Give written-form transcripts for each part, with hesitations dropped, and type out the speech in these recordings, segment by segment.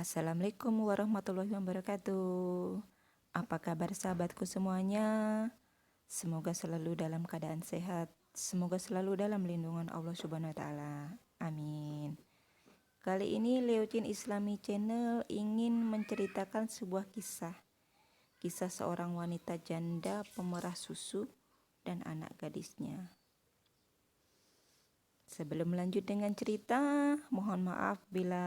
Assalamualaikum warahmatullahi wabarakatuh. Apa kabar sahabatku semuanya? Semoga selalu dalam keadaan sehat. Semoga selalu dalam lindungan Allah Subhanahu wa taala. Amin. Kali ini Leocin Islami Channel ingin menceritakan sebuah kisah. Kisah seorang wanita janda pemerah susu dan anak gadisnya. Sebelum lanjut dengan cerita, mohon maaf bila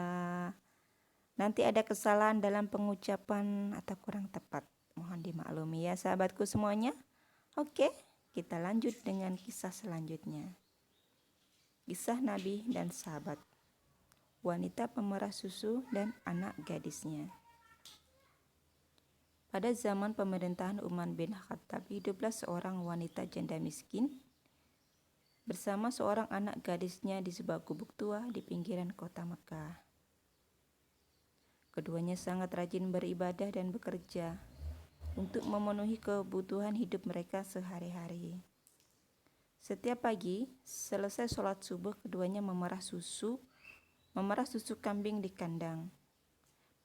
nanti ada kesalahan dalam pengucapan atau kurang tepat. Mohon dimaklumi ya sahabatku semuanya. Oke, kita lanjut dengan kisah selanjutnya. Kisah Nabi dan sahabat. Wanita pemerah susu dan anak gadisnya. Pada zaman pemerintahan Umar bin Khattab, hiduplah seorang wanita janda miskin bersama seorang anak gadisnya di sebuah gubuk tua di pinggiran kota Mekah. Keduanya sangat rajin beribadah dan bekerja untuk memenuhi kebutuhan hidup mereka sehari-hari. Setiap pagi, selesai sholat subuh, keduanya memerah susu kambing di kandang.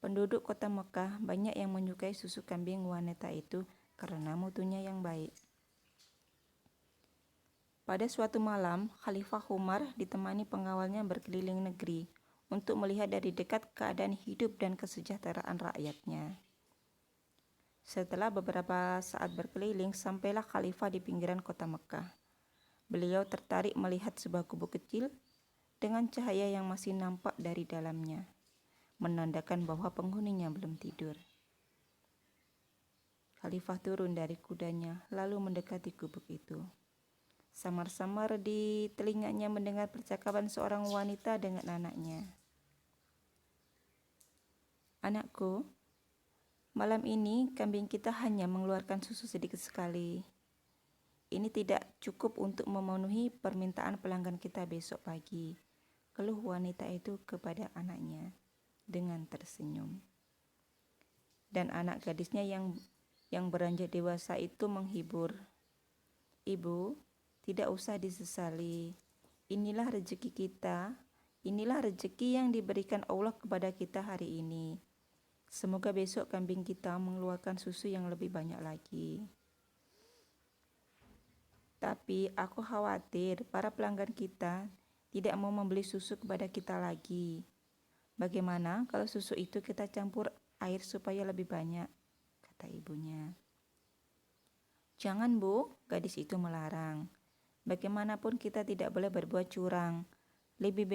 Penduduk kota Mekah banyak yang menyukai susu kambing wanita itu karena mutunya yang baik. Pada suatu malam, Khalifah Umar ditemani pengawalnya berkeliling negeri untuk melihat dari dekat keadaan hidup dan kesejahteraan rakyatnya. Setelah beberapa saat berkeliling, sampailah Khalifah di pinggiran kota Mekah. Beliau tertarik melihat sebuah gubuk kecil dengan cahaya yang masih nampak dari dalamnya, menandakan bahwa penghuninya belum tidur. Khalifah turun dari kudanya, lalu mendekati gubuk itu. Samar-samar di telinganya mendengar percakapan seorang wanita dengan anaknya. "Anakku, malam ini kambing kita hanya mengeluarkan susu sedikit sekali. Ini tidak cukup untuk memenuhi permintaan pelanggan kita besok pagi," keluh wanita itu kepada anaknya dengan tersenyum. Dan anak gadisnya yang beranjak dewasa itu menghibur. "Ibu, tidak usah disesali. Inilah rezeki kita. Inilah rezeki yang diberikan Allah kepada kita hari ini. Semoga besok kambing kita mengeluarkan susu yang lebih banyak lagi. Tapi aku khawatir para pelanggan kita tidak mau membeli susu kepada kita lagi. Bagaimana kalau susu itu kita campur air supaya lebih banyak?" kata ibunya. "Jangan Bu," gadis itu melarang. "Bagaimanapun kita tidak boleh berbuat curang. Lebih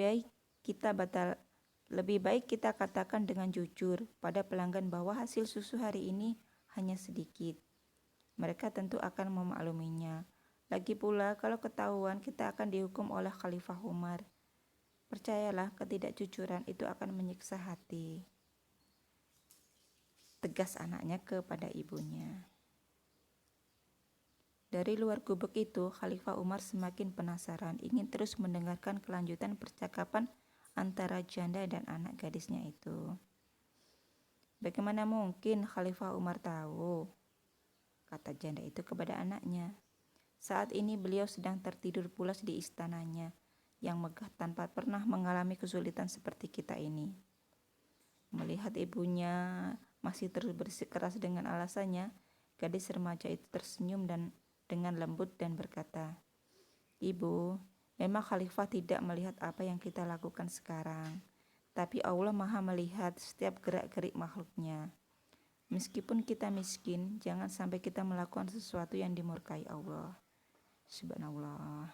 baik kita katakan dengan jujur pada pelanggan bahwa hasil susu hari ini hanya sedikit. Mereka tentu akan memakluminya. Lagi pula kalau ketahuan kita akan dihukum oleh Khalifah Umar. Percayalah, ketidakjujuran itu akan menyiksa hati," tegas anaknya kepada ibunya. Dari luar gubuk itu, Khalifah Umar semakin penasaran, ingin terus mendengarkan kelanjutan percakapan antara janda dan anak gadisnya itu. "Bagaimana mungkin Khalifah Umar tahu?" kata janda itu kepada anaknya. "Saat ini beliau sedang tertidur pulas di istananya yang megah tanpa pernah mengalami kesulitan seperti kita ini." Melihat ibunya masih terus bersikeras dengan alasannya, gadis remaja itu tersenyum dan dengan lembut dan berkata, "Ibu, memang Khalifah tidak melihat apa yang kita lakukan sekarang, tapi Allah Maha melihat setiap gerak-gerik makhluknya. Meskipun kita miskin, jangan sampai kita melakukan sesuatu yang dimurkai Allah." Subhanallah.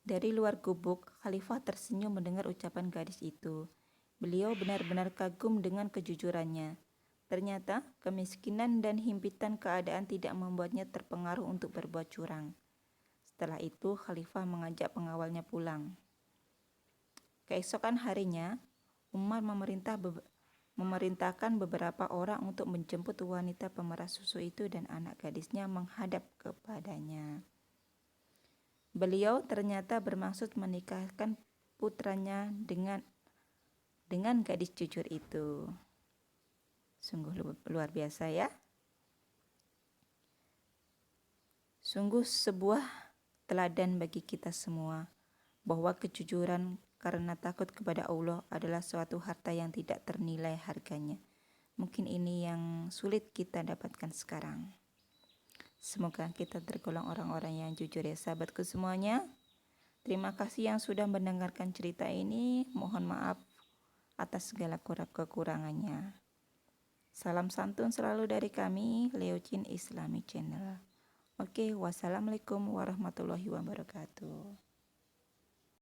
Dari luar gubuk, Khalifah tersenyum mendengar ucapan gadis itu. Beliau benar-benar kagum dengan kejujurannya. Ternyata kemiskinan dan himpitan keadaan tidak membuatnya terpengaruh untuk berbuat curang. Setelah itu, Khalifah mengajak pengawalnya pulang. Keesokan harinya, Umar memerintahkan beberapa orang untuk menjemput wanita pemerah susu itu dan anak gadisnya menghadap kepadanya. Beliau ternyata bermaksud menikahkan putranya dengan gadis jujur itu. Sungguh luar biasa ya. Sungguh sebuah teladan bagi kita semua bahwa kejujuran karena takut kepada Allah adalah suatu harta yang tidak ternilai harganya. Mungkin ini yang sulit kita dapatkan sekarang. Semoga kita tergolong orang-orang yang jujur ya sahabatku semuanya. Terima kasih yang sudah mendengarkan cerita ini. Mohon maaf atas segala kekurangannya. Salam santun selalu dari kami, Leo Chin Islamic Channel. Oke, wassalamualaikum warahmatullahi wabarakatuh.